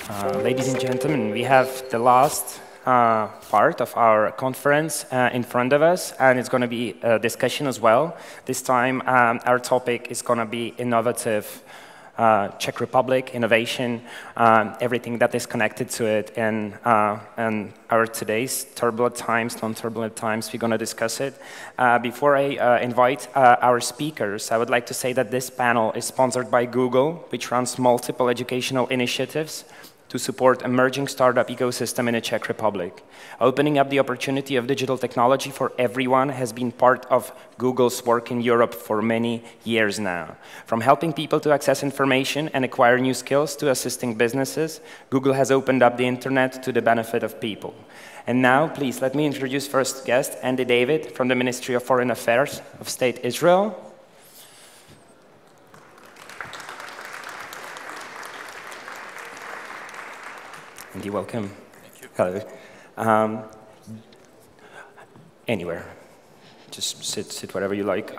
Ladies and gentlemen, we have the last part of our conference in front of us, and it's going to be a discussion as well. This time, our topic is going to be innovative Czech Republic, innovation, everything that is connected to it, and our today's turbulent times, non-turbulent times, we're going to discuss it. Before I invite our speakers, I would like to say that this panel is sponsored by Google, which runs multiple educational initiatives to support emerging startup ecosystem in the Czech Republic. Opening up the opportunity of digital technology for everyone has been part of Google's work in Europe for many years now. From helping people to access information and acquire new skills to assisting businesses, Google has opened up the internet to the benefit of people. And now, please, let me introduce first guest, Andy David from the Ministry of Foreign Affairs of State Israel. Andy, welcome. Thank you. Hello. Anywhere. Just sit wherever you like.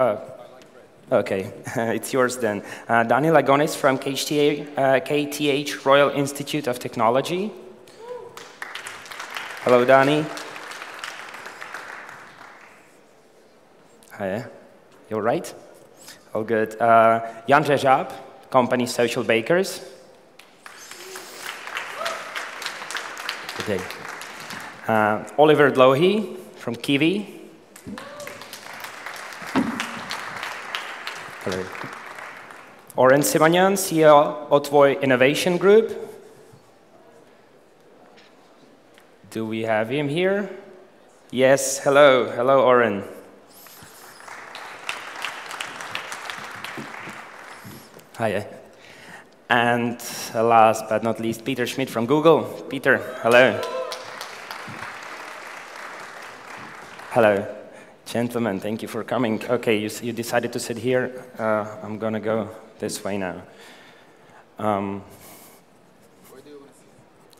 Okay, it's yours then. Daniel Agonis from KTH Royal Institute of Technology. Hello, Dani. Hi. You all right? All good. Jan Řežáb, company Social Bakers. Good day. Oliver Dlouhý from Kiwi. Hello. Oren Sivanyan, CEO Otvoj Innovation Group. Do we have him here? Yes, hello. Hello, Oren. Hiya. And last but not least, Peter Schmidt from Google. Peter, hello. Hello. Gentlemen, thank you for coming. Okay, you decided to sit here. I'm going to go this way now. I'm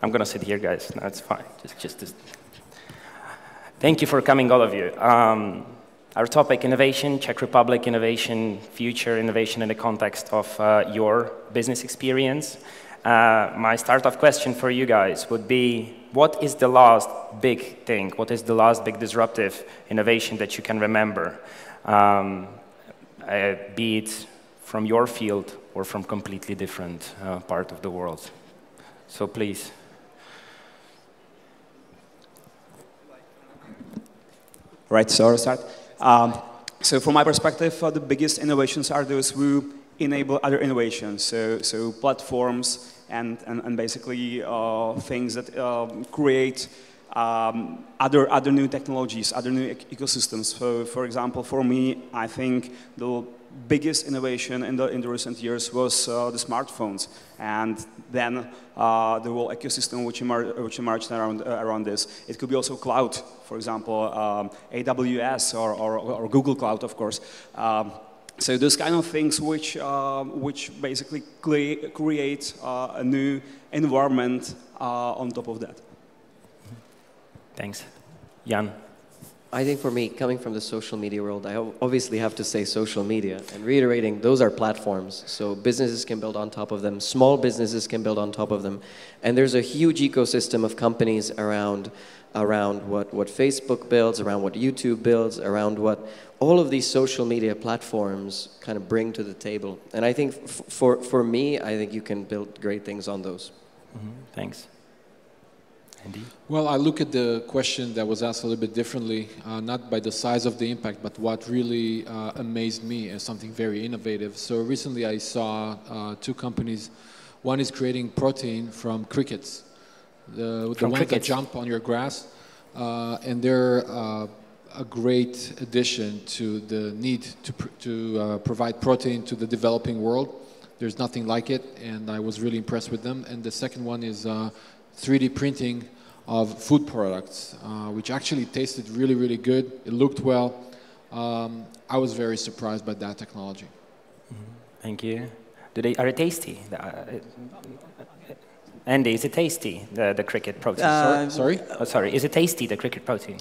going to sit here, guys. No, it's fine. Just. Thank you for coming, all of you. Our topic, innovation, Czech Republic innovation, future innovation in the context of your business experience. My start-off question for you guys would be, what is the last big thing? What is the last big disruptive innovation that you can remember? Be it from your field or from completely different part of the world. So please. Right, so I'll start. So from my perspective, the biggest innovations are those who enable other innovations. So platforms and basically things that create other new technologies, other new ecosystems. So for example, for me, I think the biggest innovation in the recent years was the smartphones, and then the whole ecosystem which emerged around this. It could be also cloud, for example, AWS or Google Cloud, of course. So those kind of things which basically create a new environment on top of that. Thanks. Jan? I think for me, coming from the social media world, I obviously have to say social media. And reiterating, those are platforms. So businesses can build on top of them. Small businesses can build on top of them. And there's a huge ecosystem of companies around what Facebook builds, around what YouTube builds, around what all of these social media platforms kind of bring to the table. And I think for me, I think you can build great things on those. Mm-hmm. Thanks. Andy? Well, I look at the question that was asked a little bit differently, not by the size of the impact, but what really amazed me as something very innovative. So recently I saw two companies. One is creating protein from crickets, the ones that jump on your grass, and they're a great addition to the need to provide protein to the developing world. There's nothing like it, and I was really impressed with them. And the second one is 3D printing of food products, which actually tasted really, really good. It looked well. I was very surprised by that technology. Mm-hmm. Thank you. Are they tasty? Andy, is it tasty, the cricket protein? Sorry? Oh, sorry. Is it tasty, the cricket protein?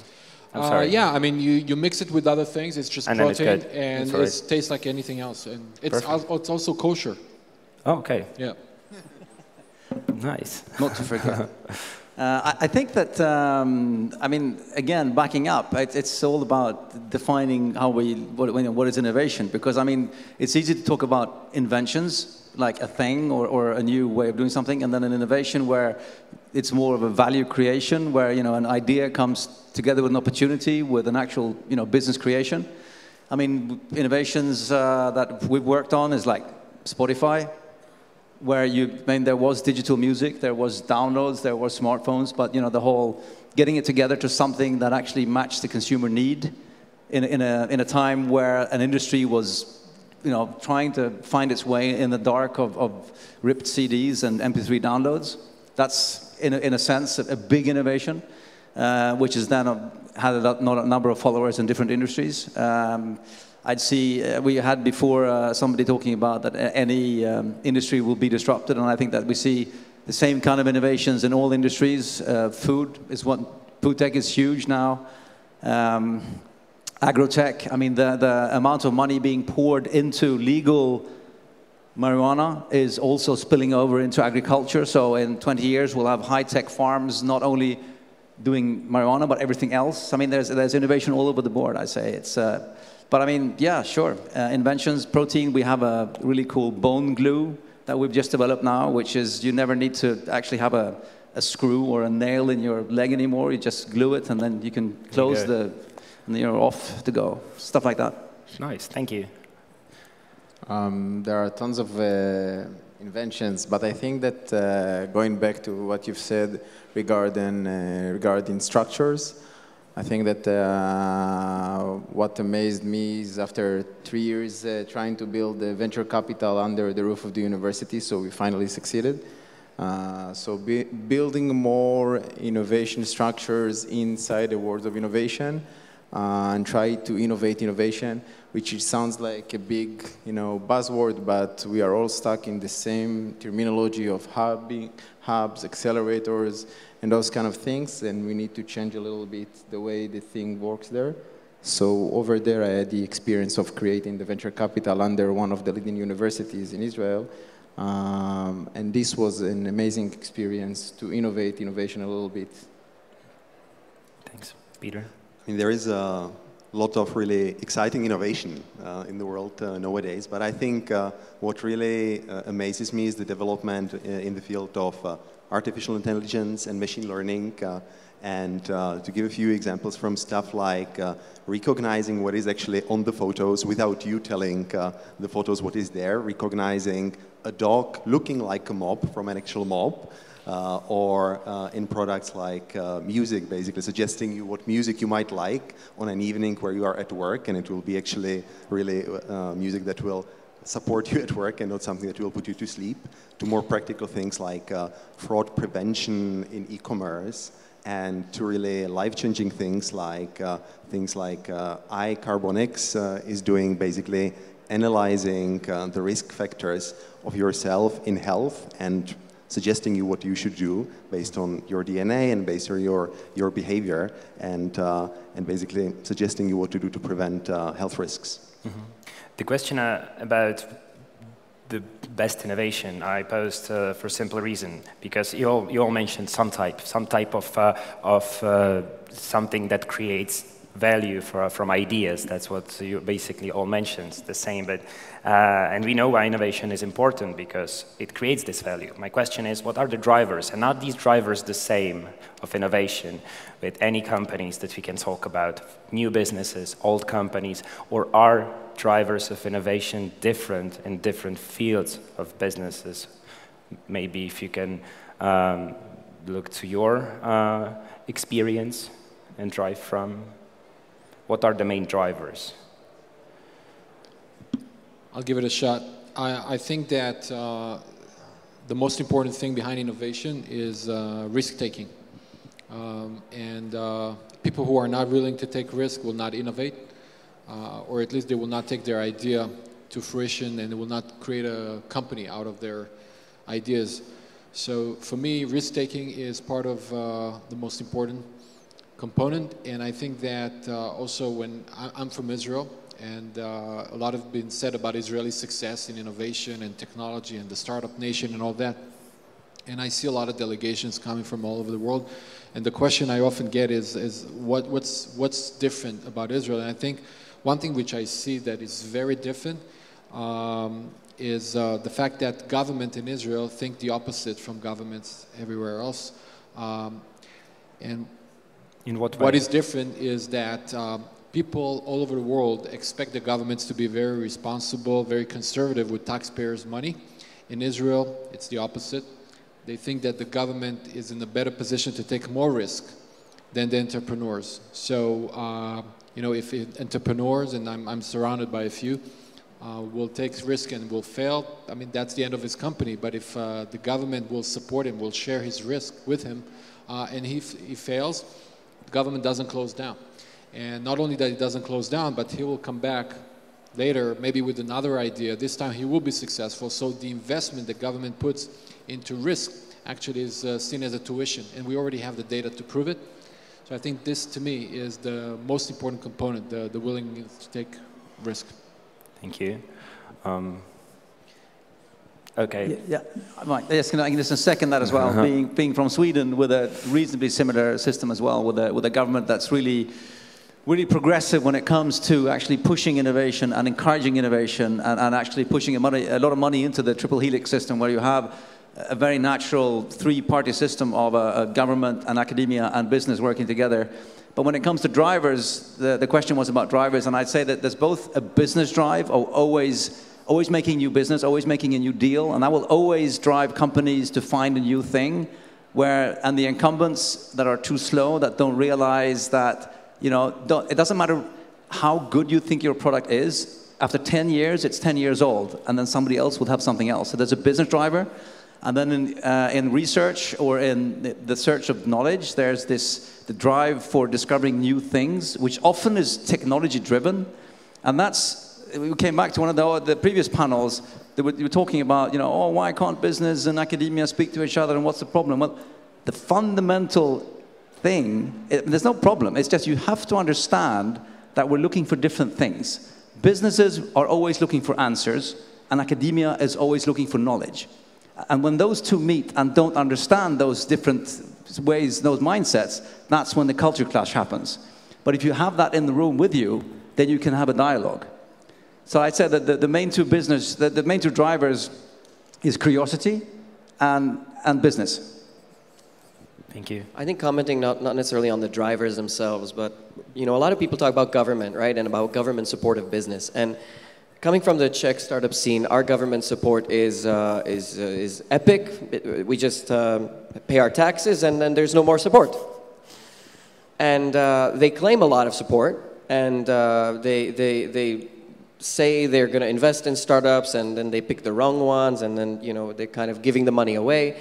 I'm sorry. Yeah, I mean, you mix it with other things. It's just protein, and it tastes like anything else. And it's also kosher. Oh, okay. Yeah. Nice. Not to forget. I think that, I mean, again, backing up, it's all about defining what is innovation. Because, I mean, it's easy to talk about inventions, like a thing or a new way of doing something, and then an innovation where it's more of a value creation, where, you know, an idea comes together with an opportunity, with an actual, you know, business creation. I mean, innovations that we've worked on is like Spotify, where there was digital music, there was downloads, there were smartphones, but, you know, the whole getting it together to something that actually matched the consumer need in a time where an industry was, you know, trying to find its way in the dark of ripped CDs and MP3 downloads. That's, in a sense, a big innovation, which has then had a number of followers in different industries. I'd see, we had before somebody talking about that any industry will be disrupted, and I think that we see the same kind of innovations in all industries. Food tech is huge now. Agrotech, I mean, the amount of money being poured into legal marijuana is also spilling over into agriculture. So in 20 years, we'll have high-tech farms not only doing marijuana, but everything else. I mean, there's innovation all over the board, I say. But I mean, yeah, sure. Inventions, protein, we have a really cool bone glue that we've just developed now, which is you never need to actually have a screw or a nail in your leg anymore. You just glue it, and then you can close and you're off to go. Stuff like that. Nice, thank you. There are tons of inventions, but I think that going back to what you've said regarding structures, I think that what amazed me is after 3 years trying to build venture capital under the roof of the university, so we finally succeeded. So building more innovation structures inside the world of innovation and try to innovate innovation, which sounds like a big, you know, buzzword, but we are all stuck in the same terminology of hubs, accelerators, and those kind of things, and we need to change a little bit the way the thing works there. So over there, I had the experience of creating the venture capital under one of the leading universities in Israel, and this was an amazing experience to innovate innovation a little bit. Thanks. Peter? I mean, there is a lot of really exciting innovation in the world nowadays, but I think what really amazes me is the development in the field of artificial intelligence and machine learning, and to give a few examples from stuff like recognizing what is actually on the photos without you telling the photos what is there, recognizing a dog looking like a mob from an actual mob, or in products like music, basically suggesting you what music you might like on an evening where you are at work, and it will be actually really music that will support you at work and not something that will put you to sleep, to more practical things like fraud prevention in e-commerce, and to really life-changing things like iCarbonX is doing basically analyzing the risk factors of yourself in health and suggesting you what you should do based on your DNA and based on your behavior, and basically suggesting you what to do to prevent health risks. Mm-hmm. The question about the best innovation I posed for a simple reason, because you all mentioned some type of something that creates value from ideas. That's what you basically all mentioned, the same. But and we know why innovation is important, because it creates this value. My question is, what are the drivers? And are these drivers the same of innovation with any companies that we can talk about, new businesses, old companies, or are drivers of innovation different in different fields of businesses? Maybe if you can look to your experience and drive from. What are the main drivers? I'll give it a shot. I think that the most important thing behind innovation is risk-taking. And people who are not willing to take risk will not innovate, or at least they will not take their idea to fruition, and they will not create a company out of their ideas. So for me, risk-taking is part of the most important component, and I think that also when I'm from Israel, and a lot has been said about Israeli success in innovation and technology and the startup nation and all that. And I see a lot of delegations coming from all over the world. And the question I often get is what's different about Israel? And I think one thing which I see that is very different is the fact that government in Israel think the opposite from governments everywhere else. And in what way? What is different is that people all over the world expect the governments to be very responsible, very conservative with taxpayers' money. In Israel, it's the opposite. They think that the government is in a better position to take more risk than the entrepreneurs. So, you know, if entrepreneurs, and I'm surrounded by a few, will take risk and will fail, I mean, that's the end of his company. But if the government will support him, will share his risk with him, and he fails, the government doesn't close down. And not only that it doesn't close down, but he will come back later, maybe with another idea. This time he will be successful. So the investment the government puts into risk actually is seen as a tuition. And we already have the data to prove it. So I think this, to me, is the most important component, the willingness to take risk. Thank you. Okay. Yeah, right. Yes, can I just second that as well? Being from Sweden with a reasonably similar system as well, with a government that's really progressive when it comes to actually pushing innovation and encouraging innovation and actually pushing a lot of money into the triple helix system, where you have a very natural three-party system of a government and academia and business working together. But when it comes to drivers, the question was about drivers, and I'd say that there's both a business drive of always making new business, always making a new deal, and that will always drive companies to find a new thing, and the incumbents that are too slow, that don't realize that, you know, it doesn't matter how good you think your product is, after 10 years, it's 10 years old, and then somebody else will have something else. So there's a business driver, and then in research or in the search of knowledge, there's the drive for discovering new things, which often is technology driven, and we came back to one of the previous panels. You were talking about, you know, oh, why can't business and academia speak to each other, and what's the problem? Well, the fundamental thing, there's no problem. It's just you have to understand that we're looking for different things. Businesses are always looking for answers, and academia is always looking for knowledge. And when those two meet and don't understand those different ways, those mindsets, that's when the culture clash happens. But if you have that in the room with you, then you can have a dialogue. So I'd say that the main two drivers is curiosity and business. Thank you. I think commenting not necessarily on the drivers themselves, but you know, a lot of people talk about government, right, and about government support of business. And coming from the Czech startup scene, our government support is epic. We just pay our taxes, and then there's no more support. And they claim a lot of support, and they say they're going to invest in startups, and then they pick the wrong ones, and then, you know, they're kind of giving the money away.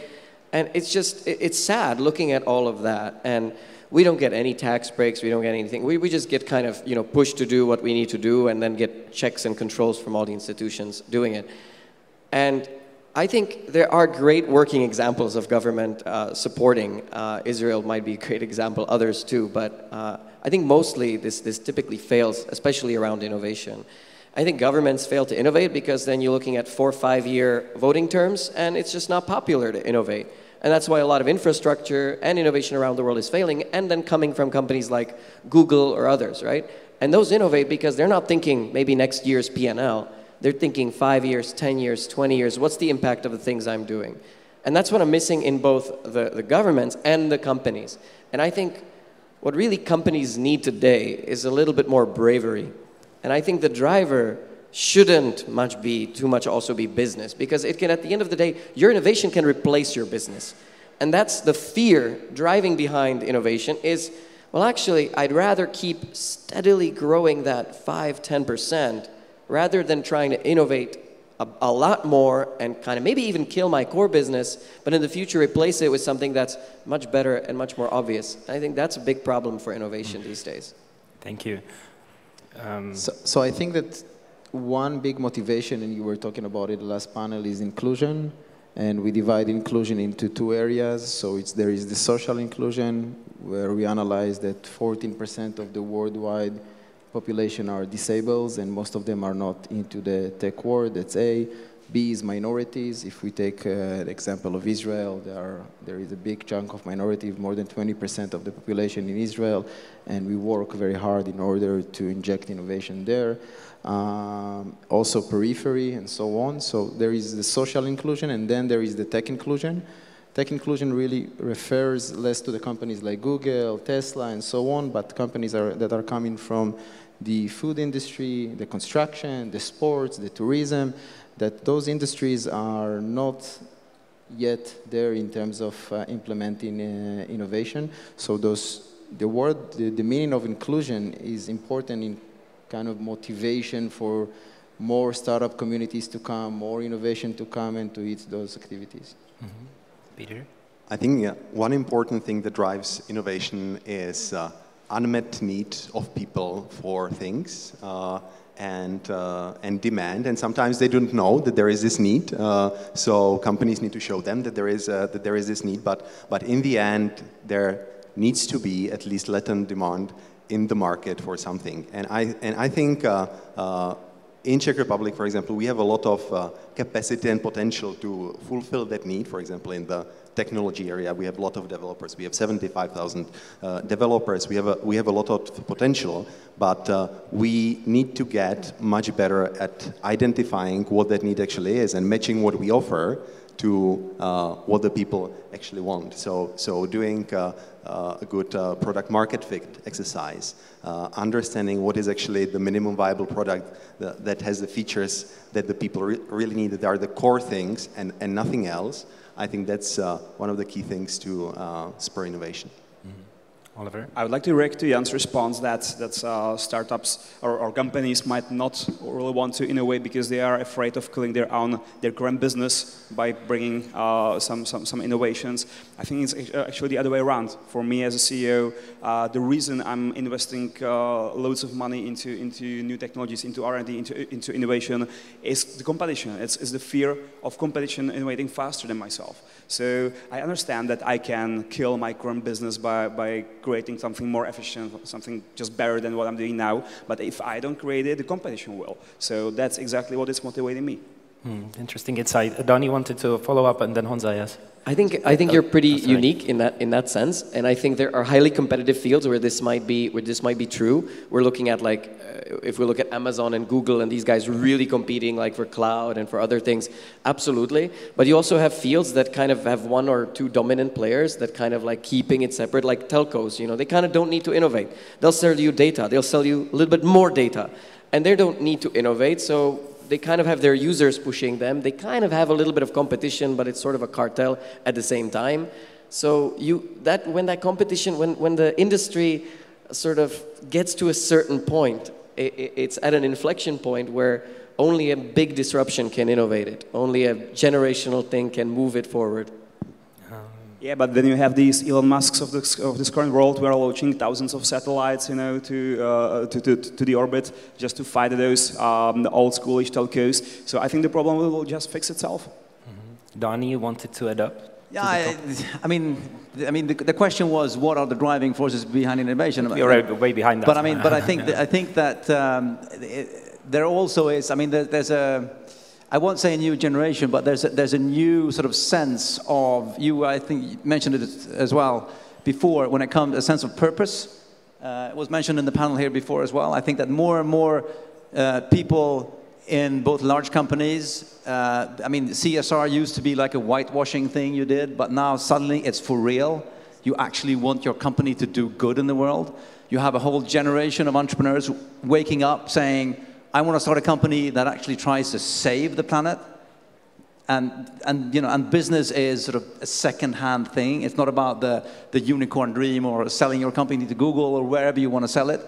And it's sad looking at all of that. And we don't get any tax breaks, we don't get anything. We just get kind of, you know, pushed to do what we need to do, and then get checks and controls from all the institutions doing it. And I think there are great working examples of government supporting. Israel might be a great example, others too, but I think mostly this typically fails, especially around innovation. I think governments fail to innovate because then you're looking at 4 or 5 year voting terms, and it's just not popular to innovate. And that's why a lot of infrastructure and innovation around the world is failing, and then coming from companies like Google or others, right? And those innovate because they're not thinking maybe next year's P&L. They're thinking 5 years, 10 years, 20 years. What's the impact of the things I'm doing? And that's what I'm missing in both the governments and the companies. And I think what really companies need today is a little bit more bravery. And I think the driver shouldn't too much also be business, because it can, at the end of the day, your innovation can replace your business. And that's the fear driving behind innovation is, well, actually, I'd rather keep steadily growing that 5–10% rather than trying to innovate a lot more and kind of maybe even kill my core business, but in the future replace it with something that's much better and much more obvious. I think that's a big problem for innovation these days. Thank you. So I think that one big motivation, and you were talking about it the last panel, is inclusion. And we divide inclusion into 2 areas. So there is the social inclusion, where we analyze that 14% of the worldwide population are disabled, and most of them are not into the tech world. That's A. B is minorities. If we take the example of Israel, there is a big chunk of minority, more than 20% of the population in Israel, and we work very hard in order to inject innovation there. Also periphery and so on. So there is the social inclusion, and then there is the tech inclusion. Tech inclusion really refers less to the companies like Google, Tesla, and so on, but companies that are coming from the food industry, the construction, the sports, the tourism, that those industries are not yet there in terms of implementing innovation. So the meaning of inclusion is important in kind of motivation for more startup communities to come, more innovation to come and to eat those activities. Mm-hmm. Peter? I think one important thing that drives innovation is unmet need of people for things and demand. And sometimes they don't know that there is this need. So companies need to show them that there is this need. But in the end, there needs to be at least latent demand in the market for something. And I think in Czech Republic, for example, we have a lot of capacity and potential to fulfill that need. For example, in the technology area, we have a lot of developers. We have 75,000 developers. We have a lot of potential, but we need to get much better at identifying what that need actually is and matching what we offer to what the people actually want. So doing a good product market fit exercise, understanding what is actually the minimum viable product that has the features that the people really need, that are the core things and nothing else. I think that's one of the key things to spur innovation. Oliver? I would like to react to Jan's response that startups or companies might not really want to innovate because they are afraid of killing their current business by bringing some innovations. I think it's actually the other way around. For me as a CEO, the reason I'm investing loads of money into new technologies, into R&D, into innovation is the competition. It's the fear of competition innovating faster than myself. So I understand that I can kill my current business by creating something more efficient, something just better than what I'm doing now. But if I don't create it, the competition will. So that's exactly what is motivating me. Interesting insight. Donnie wanted to follow up, and then Honza, yes. I think you're pretty unique in that sense, and I think there are highly competitive fields where this might be true. We're looking at if we look at Amazon and Google and these guys really competing like for cloud and for other things, absolutely. But you also have fields that kind of have one or two dominant players that kind of like keeping it separate, like telcos. You know, they kind of don't need to innovate. They'll sell you data. They'll sell you a little bit more data, and they don't need to innovate. So they kind of have their users pushing them. They kind of have a little bit of competition, but it's sort of a cartel at the same time. So when that competition, when the industry sort of gets to a certain point, it's at an inflection point where only a big disruption can innovate it. Only a generational thing can move it forward. Yeah, but then you have these Elon Musks of this current world who are launching thousands of satellites, you know, to the orbit just to fight those the old schoolish telcos. So I think the problem will just fix itself. Donnie, you wanted to add up? Yeah, I mean, the question was, what are the driving forces behind innovation? You're way behind that. But I think that there also is. I mean, there's a. I won't say a new generation, but there's a new sort of sense of I think you mentioned it as well before when it comes to a sense of purpose. It was mentioned in the panel here before as well. I think that more and more people in both large companies, I mean, CSR used to be like a whitewashing thing you did, but now suddenly it's for real. You actually want your company to do good in the world. You have a whole generation of entrepreneurs waking up saying, I want to start a company that actually tries to save the planet, and business is sort of a second-hand thing. It's not about the unicorn dream or selling your company to Google or wherever you want to sell it.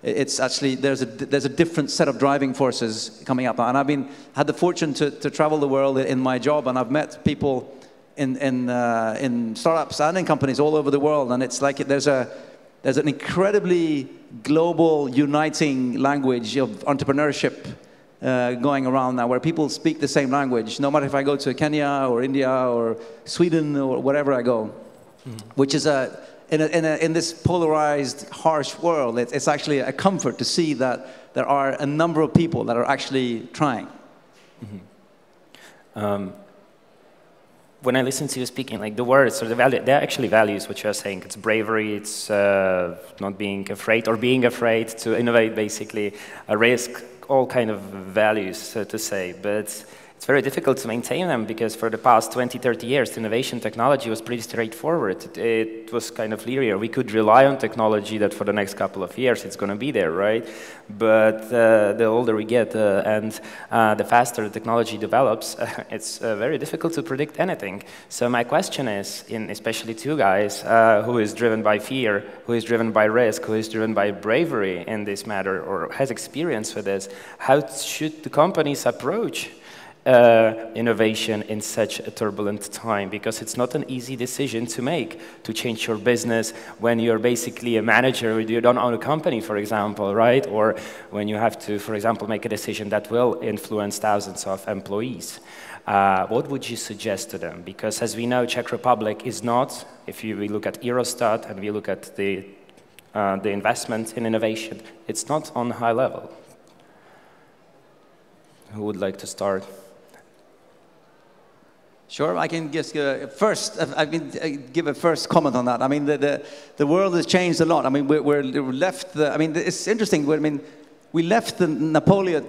It's actually there's a different set of driving forces coming up, and I've had the fortune to travel the world in my job, and I've met people in startups and in companies all over the world, and it's like there's an incredibly global uniting language of entrepreneurship going around now, where people speak the same language, no matter if I go to Kenya or India or Sweden or wherever I go, which is in this polarized, harsh world, it's actually a comfort to see that there are a number of people that are actually trying. When I listen to you speaking, like the words or the value, they're actually values, what you're saying. It's bravery, it's not being afraid or being afraid to innovate, basically, a risk, all kind of values, so to say. But it's very difficult to maintain them because for the past 20, 30 years, innovation technology was pretty straightforward. It was kind of linear. We could rely on technology that for the next couple of years it's going to be there, right? But the older we get and the faster the technology develops, it's very difficult to predict anything. So my question is, especially to you guys, who is driven by fear, who is driven by risk, who is driven by bravery in this matter or has experience with this, how should the companies approach innovation in such a turbulent time? Because it's not an easy decision to make, to change your business when you're basically a manager, you don't own a company, for example, right? Or when you have to, for example, make a decision that will influence thousands of employees. What would you suggest to them? Because as we know, Czech Republic is not, if we look at Eurostat and we look at the investment in innovation, it's not on a high level. Who would like to start? Sure, I can just give a first comment on that. I mean, the world has changed a lot. I mean, we're left. I mean, it's interesting. I mean, we left the Napoleon,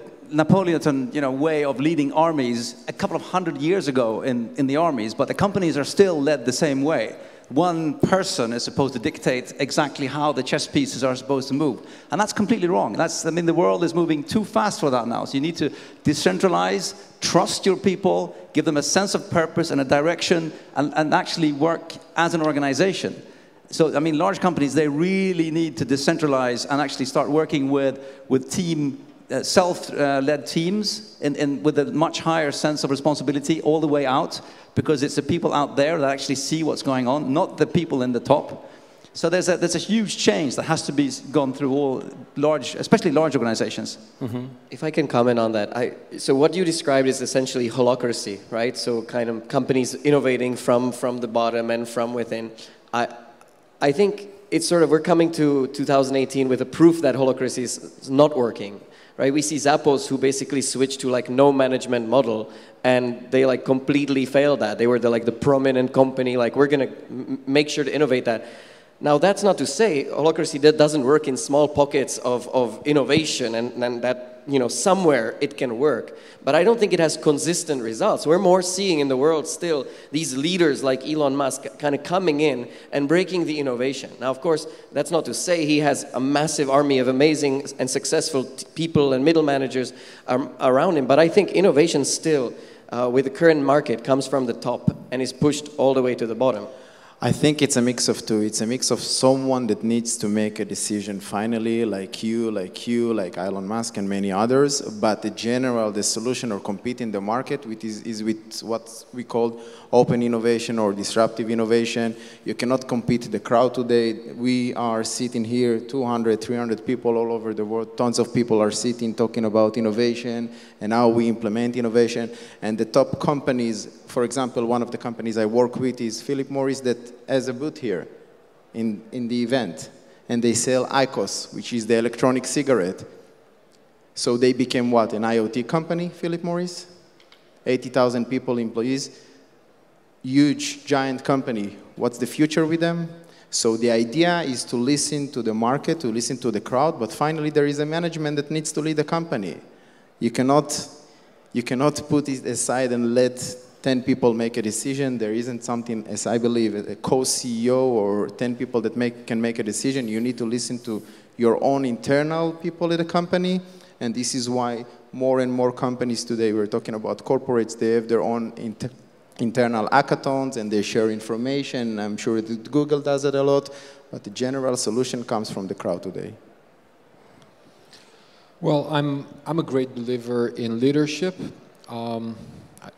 way of leading armies a couple of 100 years ago in the armies, but the companies are still led the same way. One person is supposed to dictate exactly how the chess pieces are supposed to move. And that's completely wrong. I mean, the world is moving too fast for that now. So you need to decentralize, trust your people, give them a sense of purpose and a direction, and actually work as an organization. So, I mean, large companies, they really need to decentralize and actually start working with self-led teams with a much higher sense of responsibility all the way out, because it's the people out there that actually see what's going on, not the people in the top. So there's a huge change that has to be gone through all especially large organizations. Mm-hmm. If I can comment on that, so what you described is essentially holacracy, right? So kind of companies innovating from the bottom and from within. I think it's sort of, we're coming to 2018 with a proof that holacracy is not working. Right, we see Zappos who basically switched to like no management model, and they like completely failed that. They were the prominent company, like we're gonna make sure to innovate that. Now that's not to say holacracy doesn't work in small pockets of innovation, and that somewhere it can work. But I don't think it has consistent results. We're more seeing in the world still these leaders like Elon Musk kind of coming in and breaking the innovation. Now, of course, that's not to say he has a massive army of amazing and successful people and middle managers around him. But I think innovation still, with the current market, comes from the top and is pushed all the way to the bottom. I think it's a mix of two. It's a mix of someone that needs to make a decision finally, like you, like Elon Musk and many others, but the solution or compete in the market is with what we call open innovation or disruptive innovation. You cannot compete the crowd today. We are sitting here, 200, 300 people all over the world. Tons of people are sitting talking about innovation and how we implement innovation. And the top companies, for example, one of the companies I work with is Philip Morris, that has a booth here in the event. And they sell IQOS, which is the electronic cigarette. So they became what? An IoT company, Philip Morris? 80,000 people, employees. Huge, giant company. What's the future with them? So the idea is to listen to the market, to listen to the crowd, but finally there is a management that needs to lead the company. You cannot put it aside and let 10 people make a decision. There isn't something, as I believe, a co-CEO or 10 people that can make a decision. You need to listen to your own internal people at the company, and this is why more and more companies today, we're talking about corporates, they have their own internal hackathons and they share information. I'm sure that Google does it a lot, but the general solution comes from the crowd today. Well, I'm a great believer in leadership.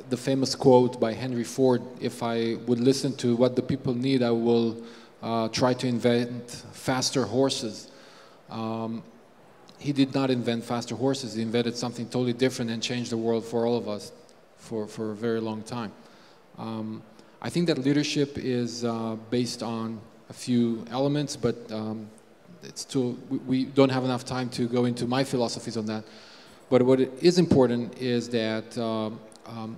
The famous quote by Henry Ford, if I would listen to what the people need, I will try to invent faster horses. He did not invent faster horses. He invented something totally different and changed the world for all of us for a very long time. I think that leadership is based on a few elements, but we don't have enough time to go into my philosophies on that. But what is important is that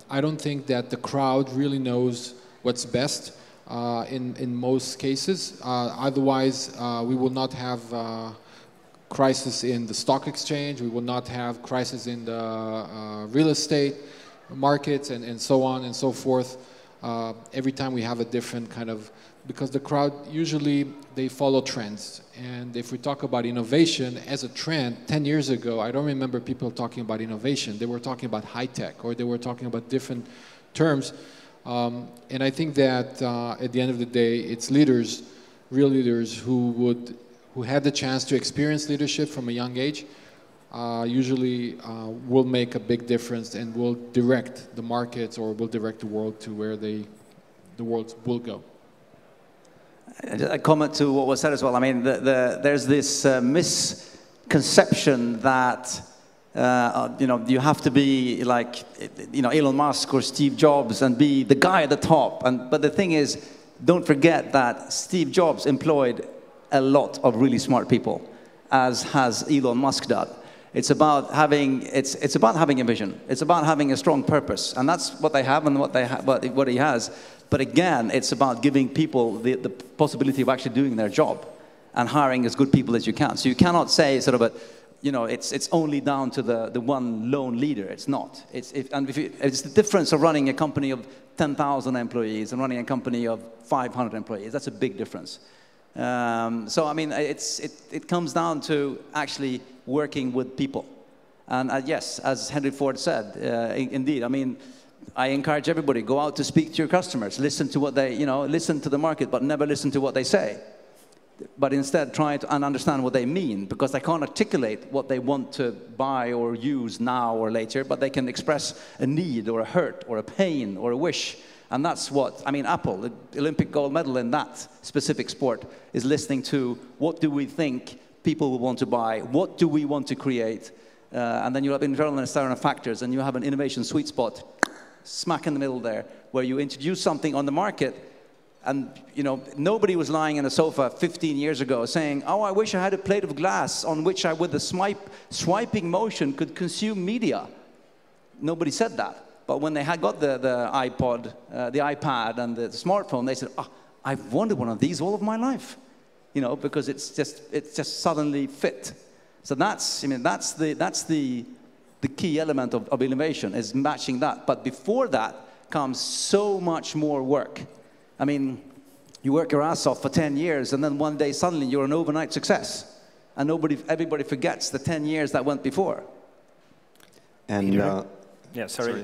I don't think that the crowd really knows what's best in most cases. Otherwise, we will not have crisis in the stock exchange, we will not have crisis in the real estate markets and so on and so forth. Every time we have a different kind of, because the crowd usually they follow trends. And if we talk about innovation as a trend, 10 years ago, I don't remember people talking about innovation. They were talking about high tech, or they were talking about different terms. And I think that at the end of the day, it's leaders, real leaders who had the chance to experience leadership from a young age, usually will make a big difference and will direct the markets or will direct the world to where the world will go. A comment to what was said as well. I mean, there's this misconception that you know, you have to be like, you know, Elon Musk or Steve Jobs and be the guy at the top. But the thing is, don't forget that Steve Jobs employed a lot of really smart people, as has Elon Musk done. It's about having it's about having a vision. It's about having a strong purpose, and that's what they have and what he has. But again, it's about giving people the possibility of actually doing their job and hiring as good people as you can. So you cannot say sort of a, you know, it's only down to the one lone leader. It's not. It's the difference of running a company of 10,000 employees and running a company of 500 employees. That's a big difference. So I mean, it comes down to actually working with people. And yes, as Henry Ford said, indeed, I mean, I encourage everybody, go out to speak to your customers, listen to what they, you know, listen to the market, but never listen to what they say. But instead try to understand what they mean, because they can't articulate what they want to buy or use now or later, but they can express a need or a hurt or a pain or a wish. And that's what, I mean, Apple, the Olympic gold medal in that specific sport, is listening to what do we think people will want to buy, what do we want to create, and then you have internal and external factors, and you have an innovation sweet spot, smack in the middle there, where you introduce something on the market, and you know, nobody was lying on a sofa 15 years ago saying, oh, I wish I had a plate of glass on which I, with a swiping motion, could consume media. Nobody said that. But when they had got the iPod, the iPad, and the smartphone, they said, oh, I've wanted one of these all of my life, you know, because it's just suddenly fit. So that's, I mean, that's the key element of innovation, is matching that. But before that comes so much more work. I mean, you work your ass off for 10 years, and then one day suddenly you're an overnight success, and everybody forgets the 10 years that went before. And yeah, sorry.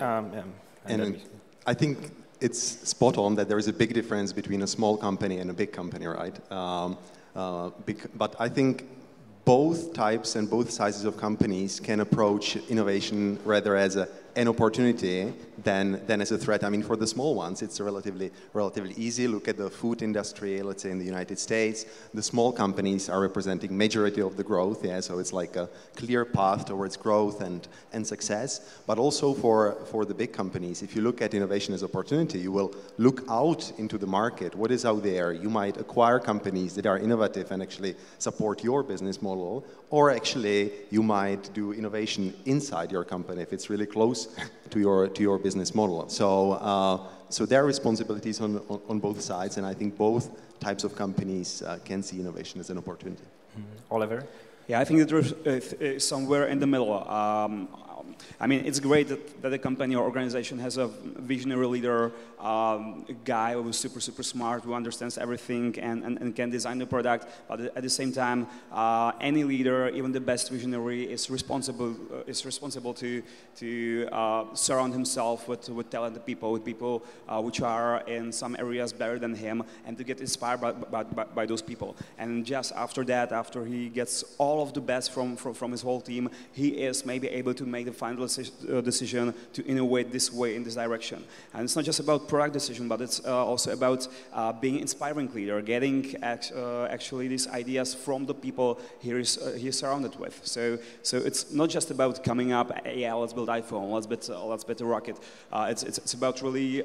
And I think it's spot on that there is a big difference between a small company and a big company, right? But I think both types and both sizes of companies can approach innovation rather as an opportunity than as a threat. I mean, for the small ones, it's relatively easy. Look at the food industry, let's say in the United States. The small companies are representing majority of the growth, yeah, so it's like a clear path towards growth and success. But also for the big companies, if you look at innovation as opportunity, you will look out into the market. What is out there? You might acquire companies that are innovative and actually support your business model, or actually you might do innovation inside your company if it's really close to your business model. So there are responsibilities on both sides, and I think both types of companies can see innovation as an opportunity. Oliver? Yeah, I think the truth is somewhere in the middle. I mean, it's great that a company or organization has a visionary leader, a guy who's super smart, who understands everything and can design the product. But at the same time, any leader, even the best visionary, is responsible to surround himself with talented people, with people which are in some areas better than him, and to get inspired by those people. And just after that, after he gets all of the best from his whole team, he is maybe able to make the final decision to innovate this way, in this direction. And it's not just about product decision, but it's also about being inspiring leader, getting actually these ideas from the people he's surrounded with. So it's not just about coming up, yeah, let's build iPhone, let's build a rocket. It's about really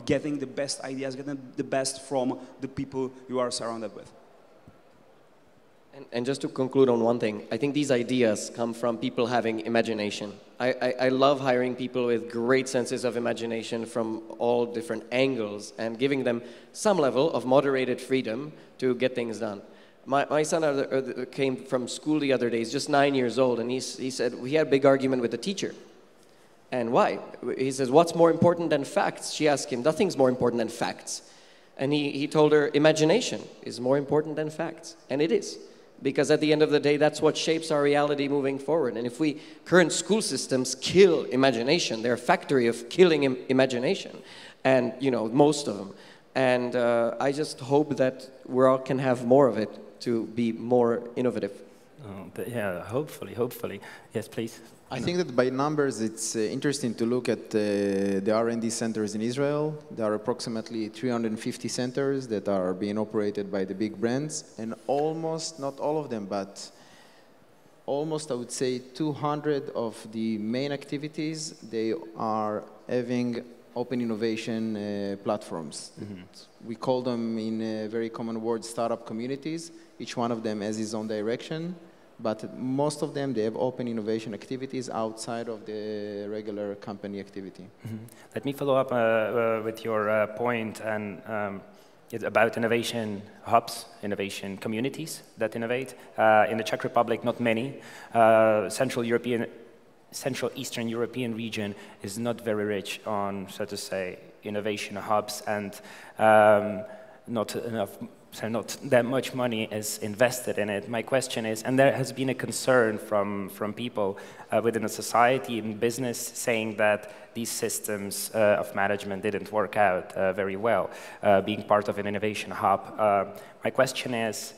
getting the best ideas, getting the best from the people you are surrounded with. And just to conclude on one thing, I think these ideas come from people having imagination. I love hiring people with great senses of imagination from all different angles and giving them some level of moderated freedom to get things done. My son came from school the other day, he's just 9 years old, and he said he had a big argument with the teacher. And why? He says, what's more important than facts? She asked him, nothing's more important than facts. And he told her, imagination is more important than facts. And it is. Because at the end of the day, that's what shapes our reality moving forward. And if current school systems kill imagination, they're a factory of killing imagination. And, you know, most of them. And I just hope that we all can have more of it to be more innovative. Yeah, hopefully. Yes, please. I think that by numbers, it's interesting to look at the R&D centers in Israel. There are approximately 350 centers that are being operated by the big brands, and almost, not all of them, but almost, I would say, 200 of the main activities, they are having open innovation platforms. Mm-hmm. We call them, in a very common word, startup communities. Each one of them has his own direction. But most of them, they have open innovation activities outside of the regular company activity. Mm-hmm. Let me follow up with your point and it's about innovation hubs, innovation communities that innovate. In the Czech Republic, not many. Central Eastern European region is not very rich on, so to say, innovation hubs, and not that much money is invested in it. My question is, and there has been a concern from people within the society and business saying that these systems of management didn't work out very well, being part of an innovation hub. My question is,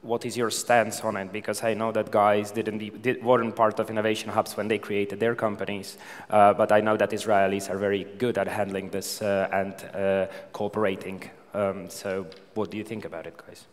what is your stance on it? Because I know that guys weren't part of innovation hubs when they created their companies, but I know that Israelis are very good at handling this and cooperating. So what do you think about it, guys?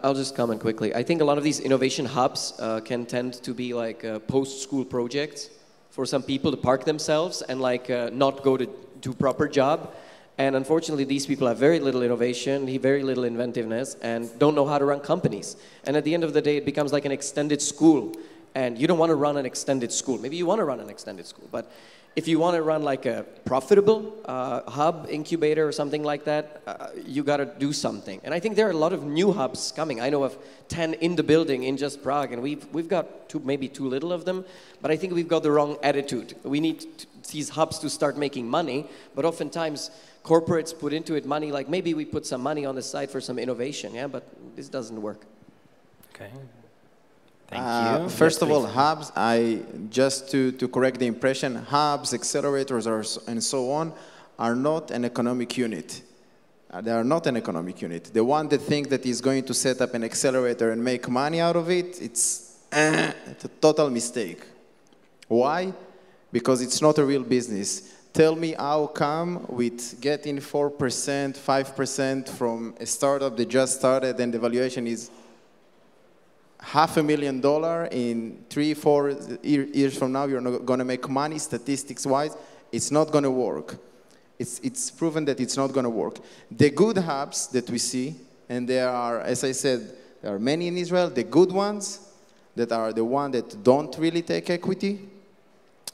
I'll just comment quickly. I think a lot of these innovation hubs can tend to be like post-school projects for some people to park themselves and like not go to do proper job. And unfortunately, these people have very little innovation, very little inventiveness, and don't know how to run companies. And at the end of the day, it becomes like an extended school. And you don't want to run an extended school. Maybe you want to run an extended school, but if you want to run like a profitable hub incubator or something like that, you got to do something. And I think there are a lot of new hubs coming. I know of 10 in the building in just Prague, and we've got maybe too little of them. But I think we've got the wrong attitude. We need these hubs to start making money, but oftentimes corporates put into it money, like maybe we put some money on the side for some innovation, yeah, but this doesn't work. Okay. Thank you. First of all, hubs, just to correct the impression, hubs, accelerators, and so on are not an economic unit. They are not an economic unit. The one that thinks that is going to set up an accelerator and make money out of it, it's a total mistake. Why? Because it's not a real business. Tell me how come with getting 4%, 5% from a startup that just started and the valuation is $500,000 in 3-4 years from now, you're not going to make money statistics-wise. It's not going to work. It's proven that it's not going to work. The good hubs that we see, and there are, as I said, there are many in Israel, the good ones that are the ones that don't really take equity.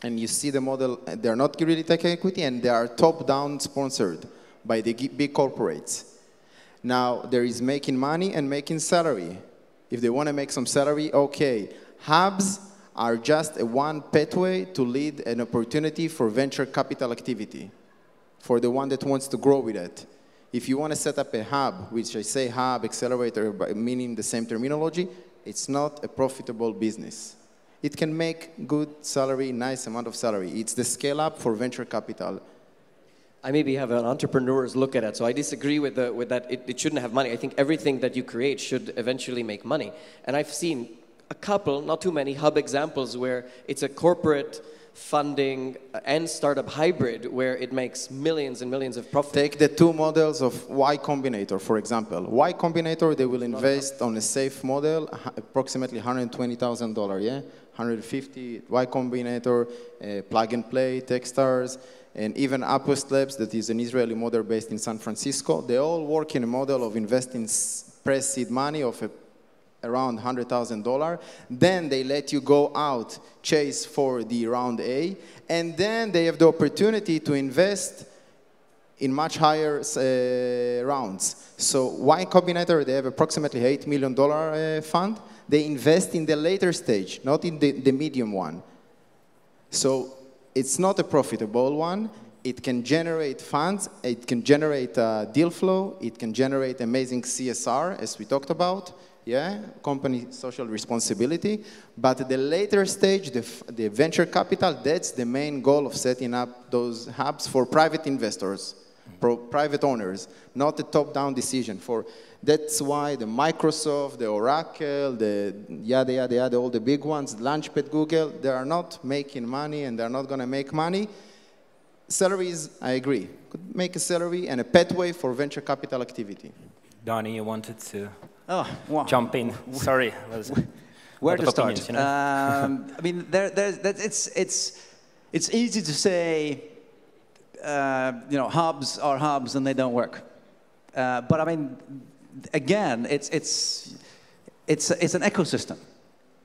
And you see the model, they're not really taking equity, and they are top-down sponsored by the big corporates. Now, there is making money and making salary. If they want to make some salary, okay. Hubs are just one pathway to lead an opportunity for venture capital activity, for the one that wants to grow with it. If you want to set up a hub, which I say hub, accelerator, meaning the same terminology, it's not a profitable business. It can make good salary, nice amount of salary. It's the scale up for venture capital. I maybe have an entrepreneur's look at it, so I disagree with that it shouldn't have money. I think everything that you create should eventually make money. And I've seen a couple, not too many, hub examples where it's a corporate funding and startup hybrid where it makes millions and millions of profit. Take the two models of Y Combinator, for example. Y Combinator, they will invest on a safe model, approximately $120,000, yeah? 150, Y Combinator, Plug and Play, Techstars, and even Apost Labs, that is an Israeli model based in San Francisco. They all work in a model of investing pre-seed money of around $100,000. Then they let you go out, chase for the round A, and then they have the opportunity to invest in much higher rounds. So Y Combinator, they have approximately $8 million fund. They invest in the later stage, not in the medium one. So it's not a profitable one. It can generate funds, it can generate deal flow, it can generate amazing CSR, as we talked about, yeah, company social responsibility. But at the later stage, the venture capital, that's the main goal of setting up those hubs for private investors, private owners, not a top-down decision. That's why the Microsoft, the Oracle, the yada, yada, yada, all the big ones, Launchpad, Google, they are not making money and they're not going to make money. Salaries, I agree. Could make a salary and a pathway for venture capital activity. Donnie, you wanted to wow. jump in. Sorry. Where to start? Opinions, you know? I mean, it's easy to say, hubs are hubs and they don't work. But I mean, again, it's an ecosystem,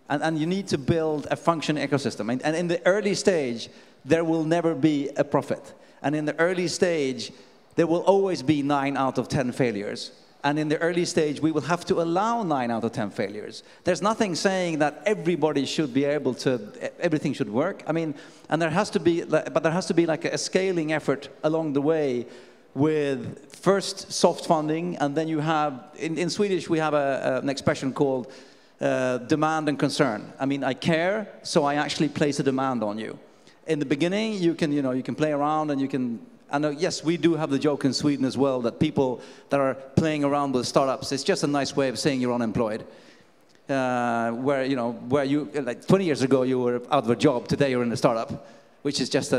and you need to build a functioning ecosystem. And in the early stage, there will never be a profit. And in the early stage, there will always be 9 out of 10 failures. And in the early stage, we will have to allow 9 out of 10 failures. There's nothing saying that everybody should be able to, everything should work. I mean, and there has to be like a scaling effort along the way with first soft funding, and then you have, in Swedish, we have an expression called demand and concern. I mean, I care, so I actually place a demand on you. In the beginning, you can play around and you can, I know, yes, we do have the joke in Sweden as well that people that are playing around with startups, it's just a nice way of saying you're unemployed. Where you, like 20 years ago, you were out of a job, today you're in a startup, which is just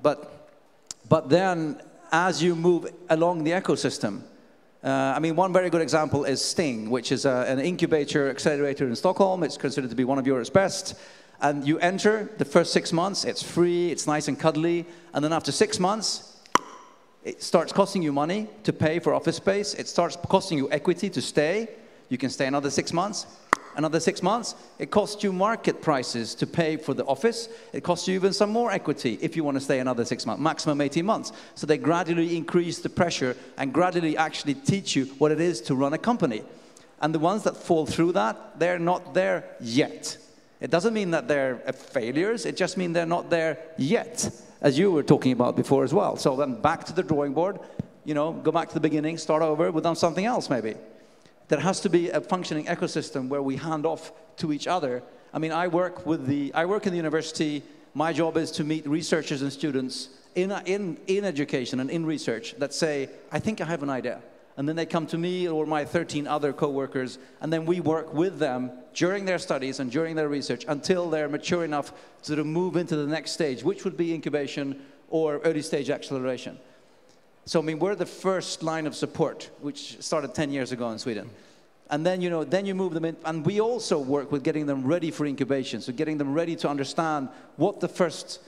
but then as you move along the ecosystem, I mean, one very good example is Sting, which is an incubator accelerator in Stockholm. It's considered to be one of Europe's best. And you enter the first 6 months, it's free, it's nice and cuddly. And then after 6 months, it starts costing you money to pay for office space. It starts costing you equity to stay. You can stay another 6 months. Another 6 months, it costs you market prices to pay for the office. It costs you even some more equity if you want to stay another 6 months, maximum 18 months. So they gradually increase the pressure and gradually actually teach you what it is to run a company. And the ones that fall through that, they're not there yet. It doesn't mean that they're failures, it just means they're not there yet, as you were talking about before as well. So then back to the drawing board, go back to the beginning, start over, we've done something else maybe. There has to be a functioning ecosystem where we hand off to each other. I mean, I work in the university. My job is to meet researchers and students in education and in research that say, I think I have an idea. And then they come to me or my 13 other co-workers, and then we work with them during their studies and during their research until they're mature enough to move into the next stage, which would be incubation or early stage acceleration. So, I mean, we're the first line of support, which started 10 years ago in Sweden. And then, then you move them in, and we also work with getting them ready for incubation, so getting them ready to understand what the first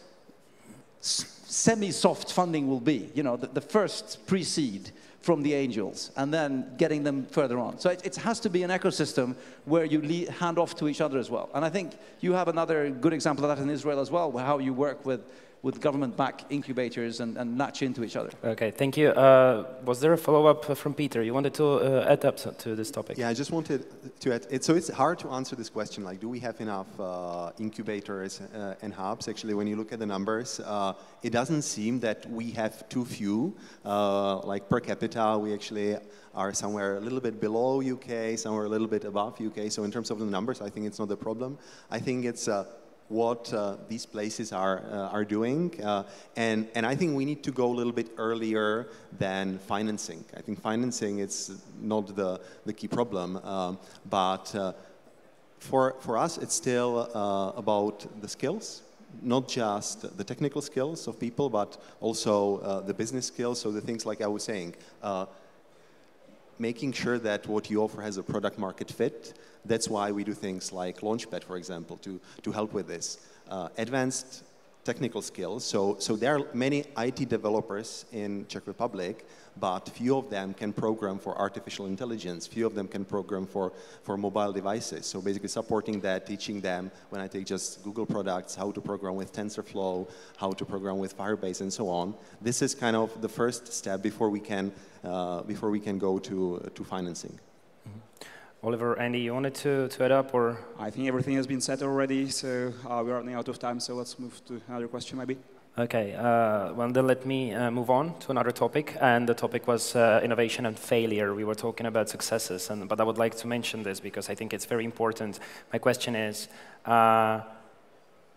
semi-soft funding will be, the first pre-seed from the angels, and then getting them further on. So it has to be an ecosystem where you hand off to each other as well. And I think you have another good example of that in Israel as well, how you work with government-backed incubators and latch into each other. Okay, thank you. Was there a follow-up from Peter? You wanted to add up to this topic? Yeah, I just wanted to add. So it's hard to answer this question, like, do we have enough incubators and hubs? Actually, when you look at the numbers, it doesn't seem that we have too few. Like per capita, we actually are somewhere a little bit below UK, somewhere a little bit above UK. So in terms of the numbers, I think it's not a problem. I think it's what these places are doing. And I think we need to go a little bit earlier than financing. I think financing is not the key problem, but for us it's still about the skills, not just the technical skills of people, but also the business skills, so the things like I was saying. Making sure that what you offer has a product market fit. That's why we do things like Launchpad, for example, to help with this. Advanced technical skills. So there are many IT developers in Czech Republic, but few of them can program for artificial intelligence. Few of them can program for mobile devices. So basically supporting that, teaching them, when I take just Google products, how to program with TensorFlow, how to program with Firebase, and so on. This is kind of the first step before we can go to financing. Oliver, Andy, you wanted to add up, or? I think everything has been said already, so we're running out of time, so let's move to another question maybe. Okay, well then let me move on to another topic, and the topic was innovation and failure. We were talking about successes, but I would like to mention this because I think it's very important. My question is,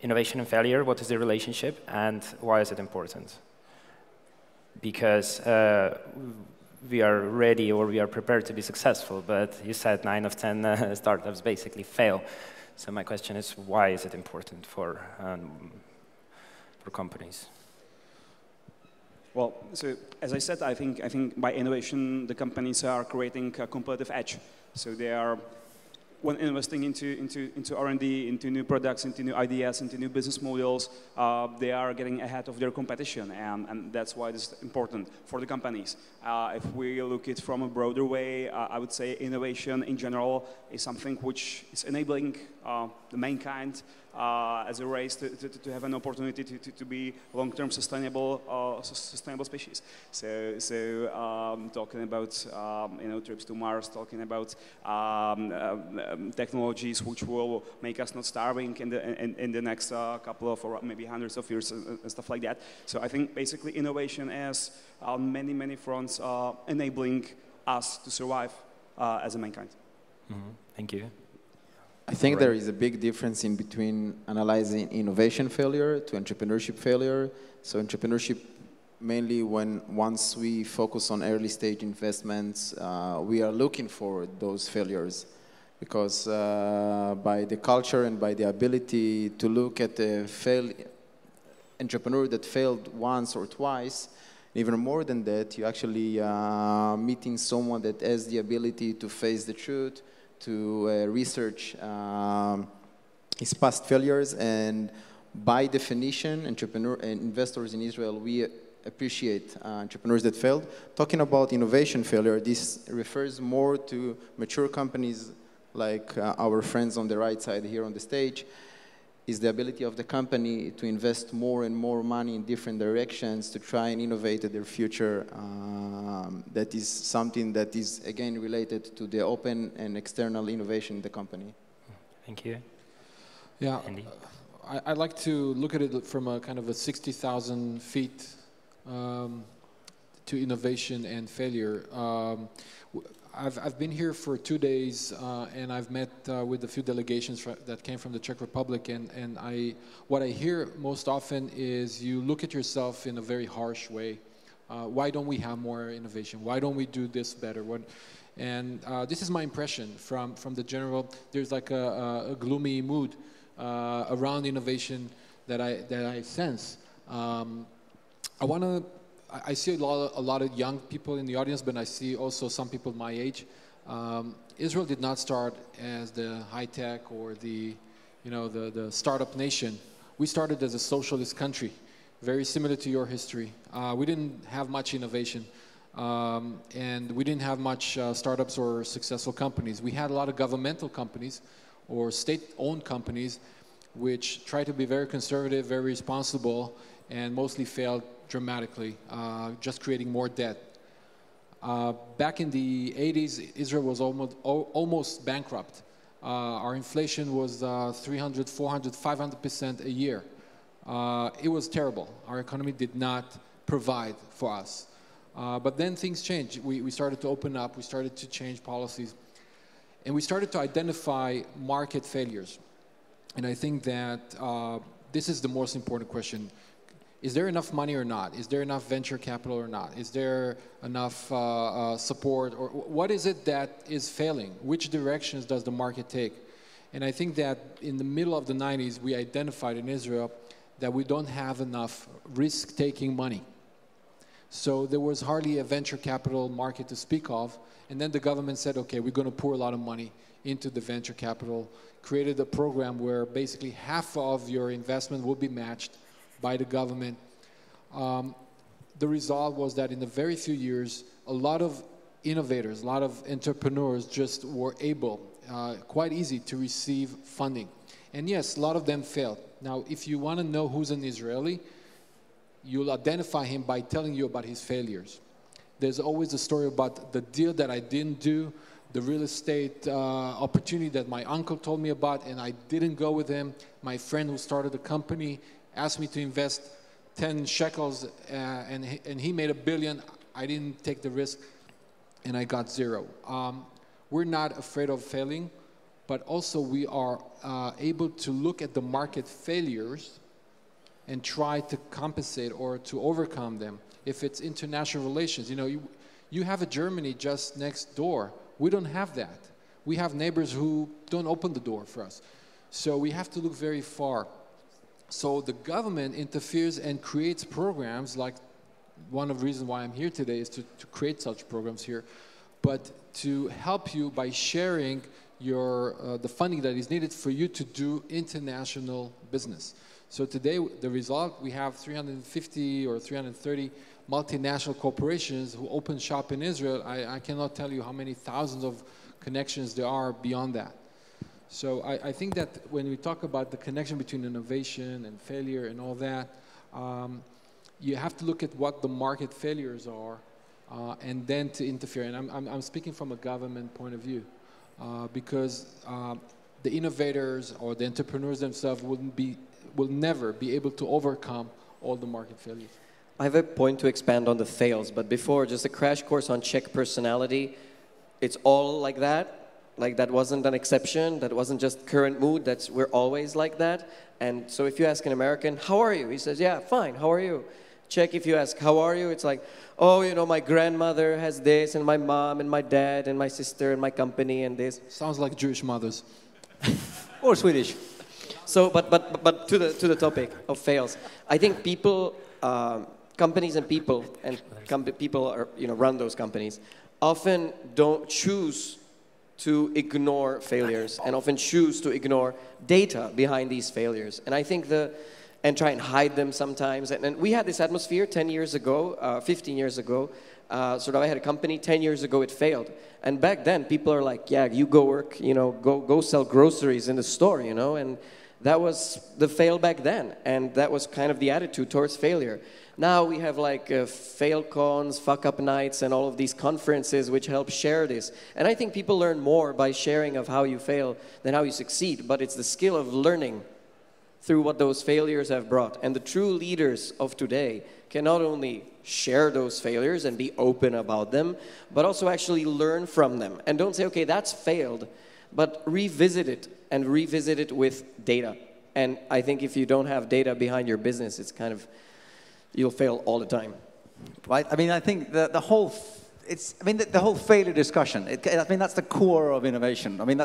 innovation and failure, what is the relationship, and why is it important? Because we are ready or we are prepared to be successful, but you said 9 of 10 startups basically fail. So my question is, why is it important for companies? Well, so as I said, I think by innovation, the companies are creating a competitive edge. So they are, when investing into R&D, into new products, into new ideas, into new business models, they are getting ahead of their competition, and that's why it's important for the companies. If we look at it from a broader way, I would say innovation in general is something which is enabling the mankind as a race to have an opportunity to be long-term sustainable species. So talking about trips to Mars, talking about technologies which will make us not starving in the next couple of or maybe hundreds of years and stuff like that. So I think basically innovation is on many fronts enabling us to survive as a mankind. Mm-hmm. Thank you. I think there is a big difference in between analyzing innovation failure to entrepreneurship failure. So entrepreneurship, mainly once we focus on early stage investments, we are looking for those failures, because by the culture and by the ability to look at the entrepreneur that failed once or twice, even more than that, you actually meeting someone that has the ability to face the truth, to research his past failures, and by definition, investors in Israel, we appreciate entrepreneurs that failed. Talking about innovation failure, this refers more to mature companies like our friends on the right side here on the stage, is the ability of the company to invest more and more money in different directions to try and innovate their future. That is something that is, again, related to the open and external innovation in the company. Thank you. Yeah, Andy? I'd like to look at it from a kind of a 60,000 feet to innovation and failure. I've been here for 2 days, and I've met with a few delegations that came from the Czech Republic, and what I hear most often is you look at yourself in a very harsh way. Why don't we have more innovation? Why don't we do this better? And this is my impression from the general. There's like a gloomy mood around innovation that I sense. I see a lot of young people in the audience, but I see also some people my age. Israel did not start as the high tech or the startup nation. We started as a socialist country, very similar to your history. We didn't have much innovation, and we didn't have much startups or successful companies. We had a lot of governmental companies or state-owned companies which tried to be very conservative, very responsible, and mostly failed dramatically, just creating more debt. Back in the 80s, Israel was almost bankrupt. Our inflation was 300, 400, 500% a year. It was terrible. Our economy did not provide for us. But then things changed. We started to open up, we started to change policies, and we started to identify market failures. And I think that this is the most important question. Is there enough money or not? Is there enough venture capital or not? Is there enough support? Or what is it that is failing? Which directions does the market take? And I think that in the middle of the 90s, we identified in Israel that we don't have enough risk-taking money. So there was hardly a venture capital market to speak of. And then the government said, okay, we're going to pour a lot of money into the venture capital, created a program where basically half of your investment will be matched by the government. The result was that in a very few years, a lot of innovators, a lot of entrepreneurs just were able, quite easy, to receive funding. And yes, a lot of them failed. Now, if you want to know who's an Israeli, you'll identify him by telling you about his failures. There's always a story about the deal that I didn't do, the real estate opportunity that my uncle told me about, and I didn't go with him. My friend who started the company asked me to invest 10 shekels, and he made $1 billion. I didn't take the risk, and I got 0. We're not afraid of failing, but also we are able to look at the market failures and try to compensate or to overcome them. If it's international relations, you know, you have a Germany just next door. We don't have that. We have neighbors who don't open the door for us. So we have to look very far. So the government interferes and creates programs, like one of the reasons why I'm here today is to create such programs here, but to help you by sharing the funding that is needed for you to do international business. So today, the result, we have 350 or 330 multinational corporations who open shop in Israel. I cannot tell you how many thousands of connections there are beyond that. So I think that when we talk about the connection between innovation and failure and all that, you have to look at what the market failures are and then to interfere. And I'm speaking from a government point of view because the innovators or the entrepreneurs themselves will never be able to overcome all the market failures. I have a point to expand on the fails, but before, just a crash course on Czech personality. It's all like that. Like that wasn't an exception. That wasn't just current mood. We're always like that. And so if you ask an American, how are you? He says, yeah, fine, how are you? Czech, if you ask, how are you? It's like, oh, you know, my grandmother has this, and my mom, and my dad, and my sister, and my company, and this. Sounds like Jewish mothers. Or Swedish. So, but to the topic of fails, I think people, companies and people are, you know, run those companies, often don't choose to ignore failures and often choose to ignore data behind these failures. And I think and try and hide them sometimes. And we had this atmosphere 10 years ago, 15 years ago. Sort of, I had a company 10 years ago, it failed. And back then, people are like, yeah, you go work, you know, go sell groceries in the store, you know, and that was the fail back then. And that was kind of the attitude towards failure. Now we have like fail cons, fuck up nights, and all of these conferences which help share this. And I think people learn more by sharing of how you fail than how you succeed. But it's the skill of learning through what those failures have brought. And the true leaders of today can not only share those failures and be open about them, but also actually learn from them. And don't say, okay, that's failed, but revisit it and revisit it with data. And I think if you don't have data behind your business, it's kind of, you'll fail all the time. Right? I mean, I think the whole failure discussion, I mean, that's the core of innovation. I mean,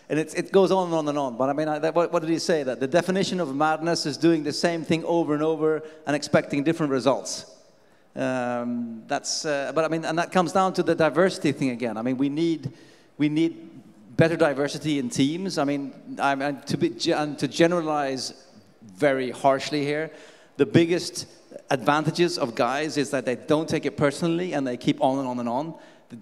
it goes on and on and on. But I mean, what did he say? That the definition of madness is doing the same thing over and over and expecting different results. But I mean, and that comes down to the diversity thing again. I mean, we need better diversity in teams. I mean, to generalize very harshly here, the biggest advantages of guys is that they don't take it personally and they keep on and on and on.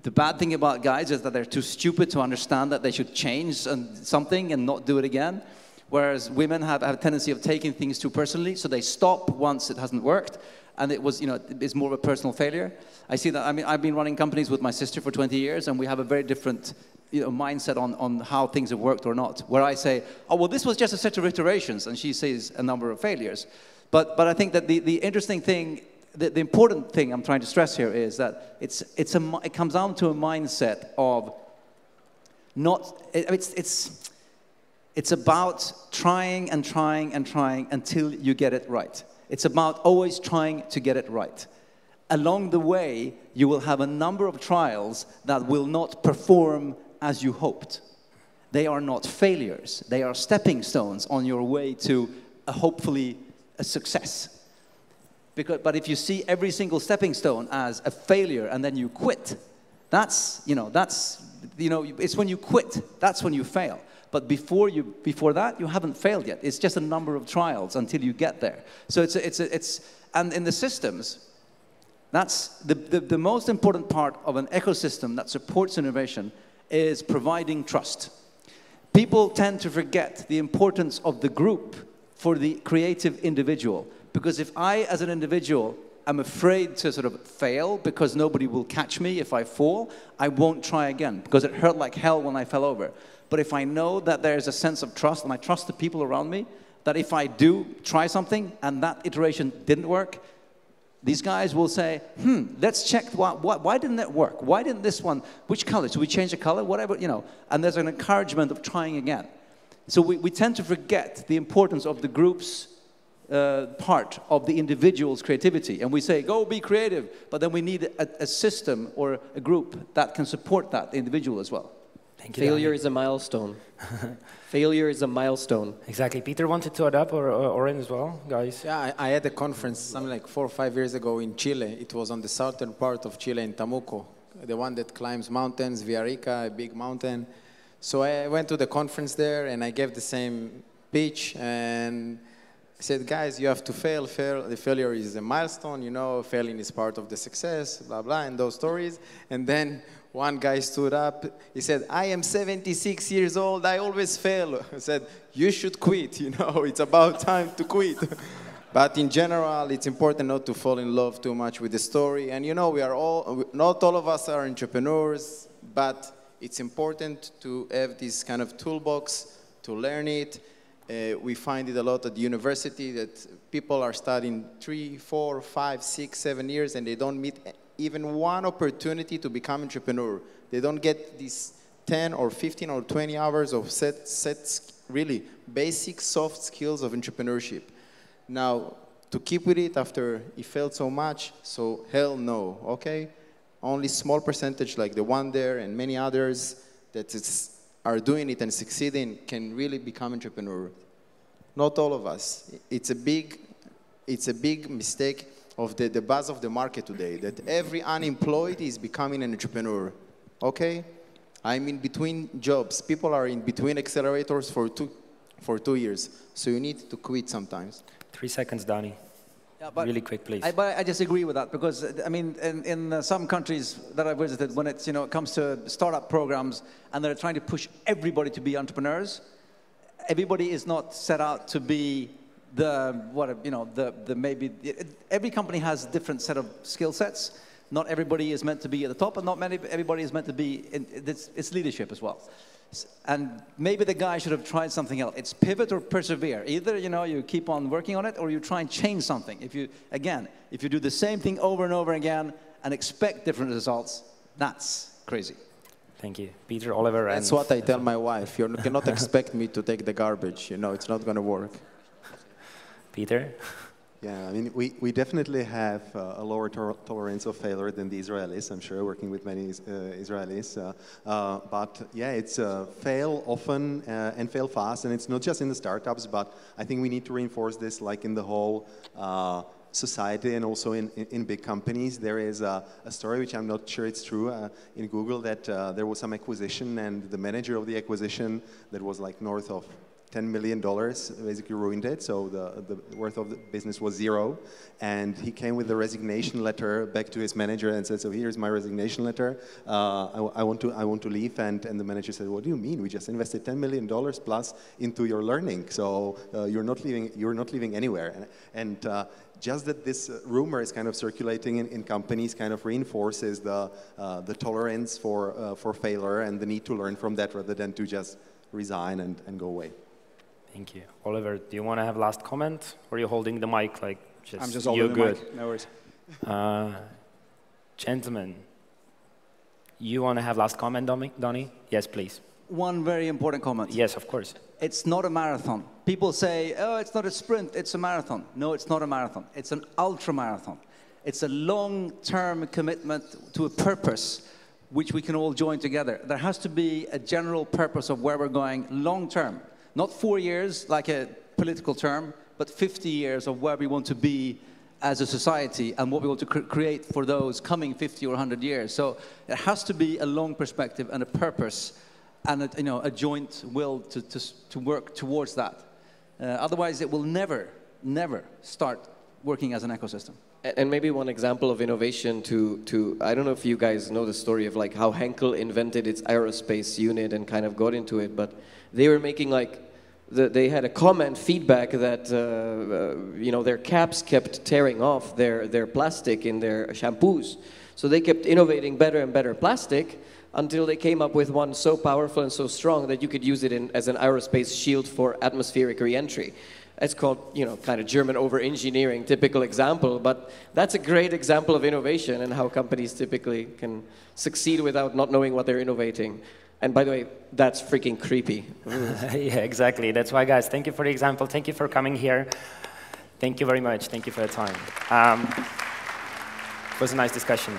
The bad thing about guys is that they're too stupid to understand that they should change something and not do it again. Whereas women have a tendency of taking things too personally, so they stop once it hasn't worked, and it's more of a personal failure. I see that. I mean, I've been running companies with my sister for 20 years, and we have a very different mindset on how things have worked or not. Where I say, oh, well, this was just a set of iterations, and she sees a number of failures. But I think that the interesting thing, the important thing I'm trying to stress here is that it comes down to a mindset of it's about trying and trying and trying until you get it right. It's about always trying to get it right. Along the way, you will have a number of trials that will not perform as you hoped. They are not failures. They are stepping stones on your way to hopefully a success. But if you see every single stepping stone as a failure and then you quit, it's when you quit, that's when you fail. But before that, you haven't failed yet. It's just a number of trials until you get there. So and in the systems, that's the most important part of an ecosystem that supports innovation is providing trust. People tend to forget the importance of the group for the creative individual. Because if I, as an individual, am afraid to sort of fail because nobody will catch me if I fall, I won't try again because it hurt like hell when I fell over. But if I know that there's a sense of trust and I trust the people around me, that if I do try something and that iteration didn't work, these guys will say, let's check why didn't that work? Why didn't this one, which color? Should we change the color? Whatever, you know. And there's an encouragement of trying again. So we tend to forget the importance of the group's part of the individual's creativity. And we say, go be creative. But then we need a system or a group that can support that individual as well. Thank you, Failure Danny. is a milestone. Failure is a milestone. Exactly. Peter wanted to add up, or Oren as well, guys? Yeah, I had a conference something like 4 or 5 years ago in Chile. It was on the southern part of Chile in Tamuco, the one that climbs mountains, Villarrica, a big mountain. So I went to the conference there and I gave the same pitch and I said, guys, you have to fail. The failure is a milestone, you know, failing is part of the success, blah, blah, and those stories. And then one guy stood up, he said, I am 76 years old, I always fail. I said, you should quit, you know, it's about time to quit. But in general, it's important not to fall in love too much with the story. And you know, not all of us are entrepreneurs, but it's important to have this kind of toolbox to learn it. We find it a lot at the university that people are studying 3, 4, 5, 6, 7 years and they don't meet even one opportunity to become entrepreneur. They don't get these 10 or 15 or 20 hours of really basic soft skills of entrepreneurship. Now, to keep with it after he failed so much, so hell no, okay? Only small percentage like the one there and many others that are doing it and succeeding can really become entrepreneur. Not all of us. It's a big mistake of the buzz of the market today, that every unemployed is becoming an entrepreneur, okay? I'm in between jobs. People are in between accelerators for 2 years. So you need to quit sometimes. 3 seconds, Danny. Yeah, but really quick, please. I disagree with that because, I mean, in some countries that I've visited, when it's, you know, it comes to startup programs and they're trying to push everybody to be entrepreneurs, everybody is not set out to be every company has a different set of skill sets. Not everybody is meant to be at the top and not everybody is meant to be, it's leadership as well. And maybe the guy should have tried something else. It's pivot or persevere. Either, you know, you keep on working on it or you try and change something. If you do the same thing over and over again and expect different results, that's crazy. Thank you. Peter, Oliver, and... That's what I tell my wife. You cannot expect me to take the garbage. You know, it's not going to work. Peter? Yeah, I mean, we definitely have a lower tolerance of failure than the Israelis, I'm sure, working with many Israelis. But yeah, it's fail often and fail fast, and it's not just in the startups, but I think we need to reinforce this like in the whole society and also in big companies. There is a story, which I'm not sure it's true, in Google that there was some acquisition and the manager of the acquisition that was like north of $10 million basically ruined it, so the worth of the business was zero. And he came with a resignation letter back to his manager and said, so here's my resignation letter, I want to leave. And the manager said, what do you mean? We just invested $10 million plus into your learning, so you're not leaving anywhere. And just that this rumor is kind of circulating in companies kind of reinforces the tolerance for failure and the need to learn from that rather than to just resign and go away. Thank you. Oliver, do you want to have last comment? Or are you holding the mic like just I'm just holding the good? mic, no worries. Gentlemen, you want to have last comment, Donnie? Yes, please. One very important comment. Yes, of course. It's not a marathon. People say, oh, it's not a sprint, it's a marathon. No, it's not a marathon. It's an ultra-marathon. It's a long-term commitment to a purpose which we can all join together. There has to be a general purpose of where we're going long-term. Not 4 years, like a political term, but 50 years of where we want to be as a society and what we want to create for those coming 50 or 100 years. So it has to be a long perspective and a purpose and a joint will to work towards that. Otherwise, it will never start working as an ecosystem. And maybe one example of innovation I don't know if you guys know the story of like how Henkel invented its aerospace unit and kind of got into it, but they were making like, they had a comment feedback that their caps kept tearing off their plastic in their shampoos. So they kept innovating better and better plastic until they came up with one so powerful and so strong that you could use it as an aerospace shield for atmospheric re-entry. It's called, kind of German over-engineering, typical example, but that's a great example of innovation and how companies typically can succeed without not knowing what they're innovating. And by the way, that's freaking creepy. Yeah, exactly. That's why, guys, thank you for the example. Thank you for coming here. Thank you very much. Thank you for your time. It was a nice discussion.